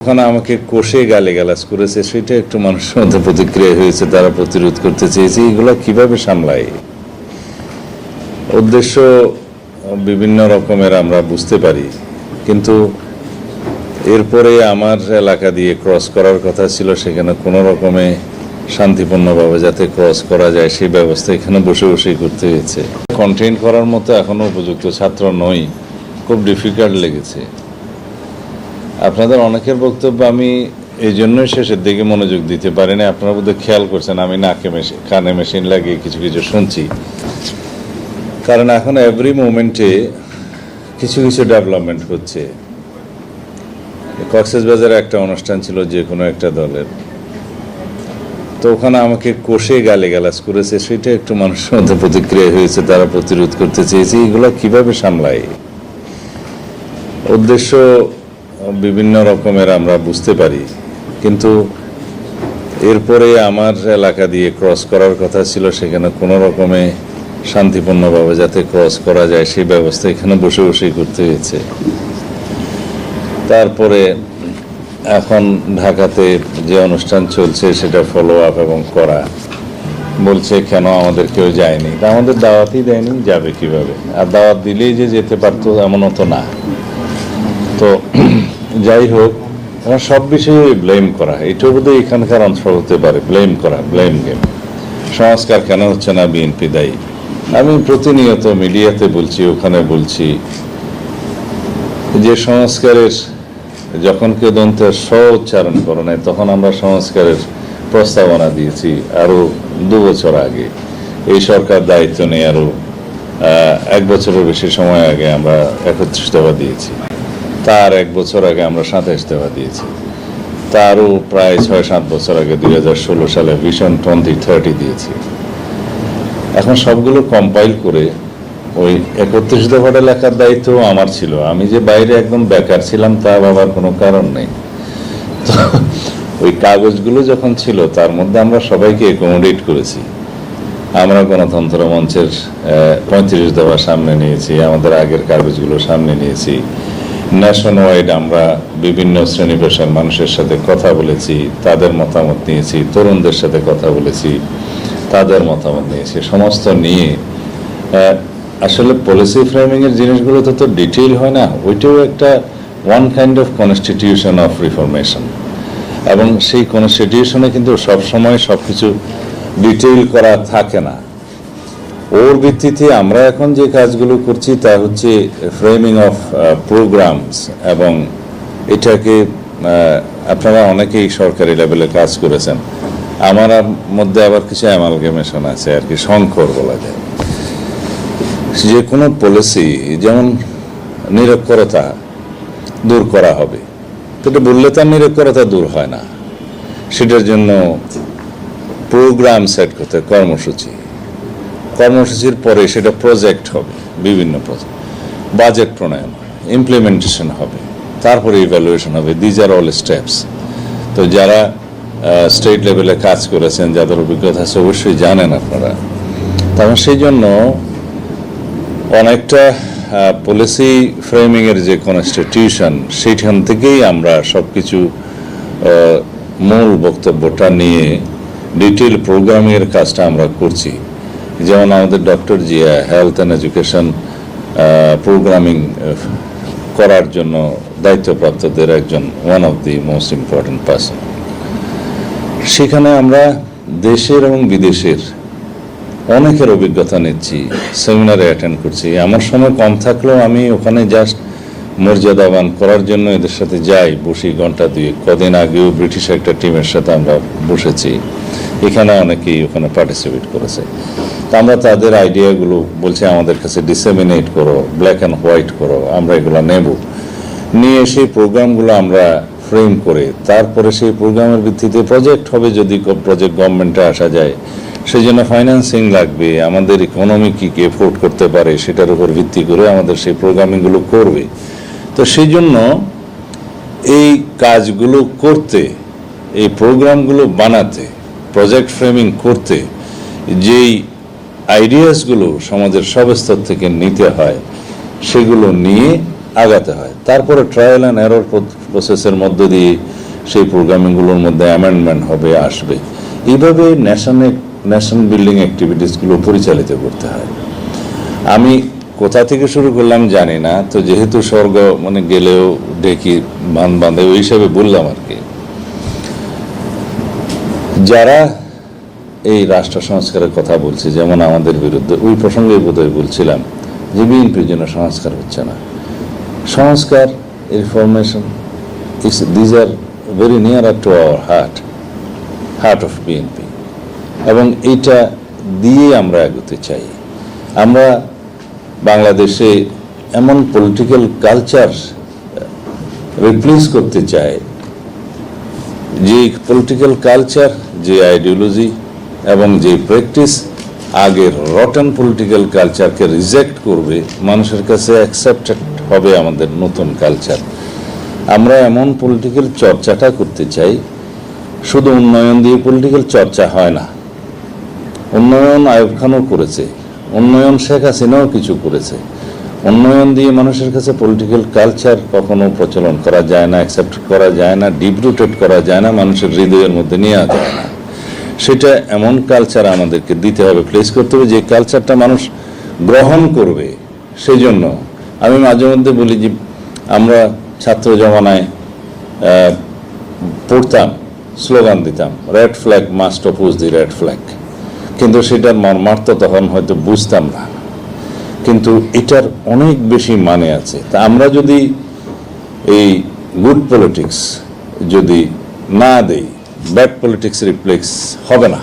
ওখানে আমাকে কষে গালিগালাজ করেছে, সেটা একটু মানুষের মধ্যে প্রতিক্রিয়া হয়েছে, তারা প্রতিরোধ করতে চেয়েছে। এগুলো কিভাবে সামলাই, উদ্দেশ্য বিভিন্ন রকমের আমরা বুঝতে পারি, কিন্তু এরপরে আমার এলাকা দিয়ে ক্রস করার কথা ছিল, সেখানে কোনো রকমে শান্তিপূর্ণভাবে যাতে ক্রস করা যায় সেই ব্যবস্থা এখানে বসে বসেই করতে হয়েছে। কন্টেইন করার মতো এখনো উপযুক্ত ছাত্র নই, খুব ডিফিকাল্ট লেগেছে। আপনাদের অনেকের বক্তব্য আমি এই জন্যই শেষের দিকে মনোযোগ দিতে পারিনি। আপনারা বোধহয় খেয়াল করছেন আমি কানে মেশিন লাগিয়ে কিছু কিছু শুনছি, কারণ এখন এভরি মোমেন্টে কিছু কিছু ডেভেলপমেন্ট হচ্ছে। কক্সবাজারে একটা অনুষ্ঠান ছিল যে কোনো একটা দলের, তো ওখানে আমাকে কষে গালিগালাজ করেছে, সেটা একটু মানুষের মধ্যে প্রতিক্রিয়া হয়েছে, তারা প্রতিরোধ করতে চেয়েছে। এগুলো কিভাবে সামলাই, উদ্দেশ্য বিভিন্ন রকমের আমরা বুঝতে পারি, কিন্তু এরপরে আমার এলাকা দিয়ে ক্রস করার কথা ছিল, সেখানে কোনো রকমে শান্তিপূর্ণভাবে যাতে ক্রস করা যায় সেই ব্যবস্থা এখানে বসে বসেই করতে হয়েছে। তারপরে এখন ঢাকাতে যে অনুষ্ঠান চলছে সেটা ফলো আপ এবং করা, বলছে কেন আমাদের কেউ যায়নি, তা আমাদের দাওয়াতই দেয়নি, যাবে কিভাবে? আর দাওয়াত দিলেই যে যেতে পারতো এমনও তো না। তো যাই হোক, আমার সব বিষয়ে ব্লেম করা, এটাও বোধহয় এখানকার অংশ হতে পারে, ব্লেম করা, ব্লেম গেম। সংস্কার কেন হচ্ছে না, বিএনপি দায়ী। আমি প্রতিনিয়ত মিডিয়াতে বলছি, ওখানে বলছি যে সংস্কারের যখন কেউ দন্তের স উচ্চারণ করে নাই, তখন আমরা সংস্কারের প্রস্তাবনা দিয়েছি আরো 2 বছর আগে। এই সরকার দায়িত্ব নেই আরো 1 বছরের বেশি সময় আগে আমরা 31 দফা দিয়েছি, তার 1 বছর আগে আমরা 27 দফা দিয়েছি, তারও প্রায় 6-7 বছর আগে 2016 সালে ভিশন 2030 দিয়েছি। এখন সবগুলো কম্পাইল করে ওই 31 দফাটা লেখার দায়িত্ব আমার ছিল। আমি যে বাইরে একদম বেকার ছিলাম তা ভাবার কোনো কারণ নেই। তো ওই কাগজগুলো যখন ছিল, তার মধ্যে আমরা সবাইকে অ্যাকোমোডেট করেছি। আমরা গণতন্ত্র মঞ্চের 35 দফা সামনে নিয়েছি, আমাদের আগের কাগজগুলো সামনে নিয়েছি। ন্যাশন ওয়াইড আমরা বিভিন্ন শ্রেণী পেশার মানুষের সাথে কথা বলেছি, তাদের মতামত নিয়েছি। তরুণদের সাথে কথা বলেছি, তাদের মতামত নিয়েছি। সমস্ত নিয়ে আসলে পলিসি ফ্রেমিং এর জিনিসগুলো তো ডিটেইল হয় না, ওইটাও একটা one kind of constitution of reformation. এবং সেই কনস্টিটিউশনে কিন্তু সবসময় সবকিছু ডিটেইল করা থাকে না। ওর ভিত্তিতে আমরা এখন যে কাজগুলো করছি তা হচ্ছে ফ্রেমিং অফ প্রোগ্রামস, এবং এটাকে আপনারা অনেকেই সরকারি লেভেলে কাজ করেছেন। আমার মধ্যে আবার কিছু অ্যামালগেমেশন আছে আর কি, সংকর বলা যায়। যে কোনো পলিসি যেমন নিরক্ষরতা দূর করা হবে, এটা বললে তার নিরক্ষরতা দূর হয় না। সেটার জন্য প্রোগ্রাম সেট করতে, কর্মসূচির পরে সেটা প্রজেক্ট হবে, বিভিন্ন প্রজেক্ট, বাজেট প্রণয়ন, ইমপ্লিমেন্টেশন হবে, তারপরে ইভ্যালুয়েশন হবে। These are all steps. তো যারা স্টেট লেভেলে কাজ করেছেন, যাদের অভিজ্ঞতা আছে, অবশ্যই জানেন আপনারা। তখন সেই জন্য অনেকটা পলিসি ফ্রেমিং এর যে কনস্টিটিউশন, সেইখান থেকেই আমরা সবকিছু মূল বক্তব্যটা নিয়ে ডিটেইল প্রোগ্রামিং এর কাজটা আমরা করছি। যেমন আমাদের doctor Zia health and education programming করার জন্য দায়িত্বপ্রাপ্তদের একজন, one of the most important person. সেখানে আমরা দেশের এবং বিদেশের অনেকের অভিজ্ঞতা নিচ্ছি, সেমিনারে অ্যাটেন্ড করছি। আমার সময় কম থাকলেও আমি ওখানে জাস্ট মর্যাদাবান করার জন্য এদের সাথে যাই, বসি ঘন্টা 2। কদিন আগেও ব্রিটিশ একটা টিমের সাথে আমরা বসেছি, এখানে অনেকেই ওখানে পার্টিসিপেট করেছে। তা আমরা তাদের আইডিয়াগুলো বলছি আমাদের কাছে ডিসেমিনেট করো, ব্ল্যাক অ্যান্ড হোয়াইট করো, আমরা এগুলো নেব। নিয়ে সেই প্রোগ্রামগুলো আমরা ফ্রেম করে তারপরে সেই প্রোগ্রামের ভিত্তিতে প্রজেক্ট হবে। যদি প্রজেক্ট গভর্নমেন্টে আসা যায়, সেই জন্য ফাইন্যান্সিং লাগবে, আমাদের ইকোনমি কী এফোর্ড করতে পারে সেটার উপর ভিত্তি করে আমাদের সেই প্রোগ্রামিংগুলো করবে। তো সেই জন্য এই কাজগুলো করতে, এই প্রোগ্রামগুলো বানাতে, প্রজেক্ট ফ্রেমিং করতে যেই আইডিয়াসগুলো সমাজের সব স্তর থেকে নিতে হয়, সেগুলো নিয়ে আগাতে হয়। তারপরে ট্রায়াল অ্যান্ড এরর প্রসেসের মধ্য দিয়ে সেই প্রোগ্রামিংগুলোর মধ্যে অ্যামেন্ডমেন্ট হবে, আসবে। এইভাবে ন্যাশন বিল্ডিং অ্যাক্টিভিটিসগুলো পরিচালিত করতে হয়। আমি কোথা থেকে শুরু করলাম জানি না, তো যেহেতু স্বর্গ মানে গেলেও ডেকি বাঁধে ওই হিসাবে বললাম আর কি। যারা এই রাষ্ট্র সংস্কারের কথা বলছে, যেমন আমাদের বিরুদ্ধে, ওই প্রসঙ্গে বোধহয় বলছিলাম যে বিএনপির জন্য সংস্কার হচ্ছে না। সংস্কার, reformation, these are very near to our heart of BNP, এবং এইটা দিয়ে আমরা এগোতে চাই। আমরা বাংলাদেশে এমন পলিটিক্যাল কালচার রিপ্লেস করতে চাই, যে পলিটিক্যাল কালচার, যে আইডিওলজি এবং যে প্র্যাকটিস আগের রটন পলিটিক্যাল কালচারকে রিজেক্ট করবে, মানুষের কাছে অ্যাকসেপ্টেড হবে আমাদের নতুন কালচার। আমরা এমন পলিটিক্যাল চর্চাটা করতে চাই, শুধু উন্নয়ন দিয়ে পলিটিক্যাল চর্চা হয় না। উন্নয়ন আইয়ুব খানও করেছে, উন্নয়ন শেখ হাসিনাও কিছু করেছে। উন্নয়ন দিয়ে মানুষের কাছে পলিটিক্যাল কালচার কখনো প্রচলন করা যায় না, অ্যাকসেপ্ট করা যায় না, ডিপ রুটেড করা যায় না, মানুষের হৃদয়ের মধ্যে নেওয়া যায় না। সেটা এমন কালচার আমাদেরকে দিতে হবে, প্লেস করতে হবে, যে কালচারটা মানুষ গ্রহণ করবে। সেই জন্য আমি মাঝে মধ্যে বলি যে আমরা ছাত্র জমানায় পড়তাম, স্লোগান দিতাম, রেড ফ্ল্যাগ মাস্ট অপোজ দি রেড ফ্ল্যাগ, কিন্তু সেটার মর্মার্থ তখন হয়তো বুঝতাম না। কিন্তু এটার অনেক বেশি মানে আছে। তা আমরা যদি এই গুড পলিটিক্স যদি না দেই, ব্যাড পলিটিক্স রিপ্লেক্স হবে না।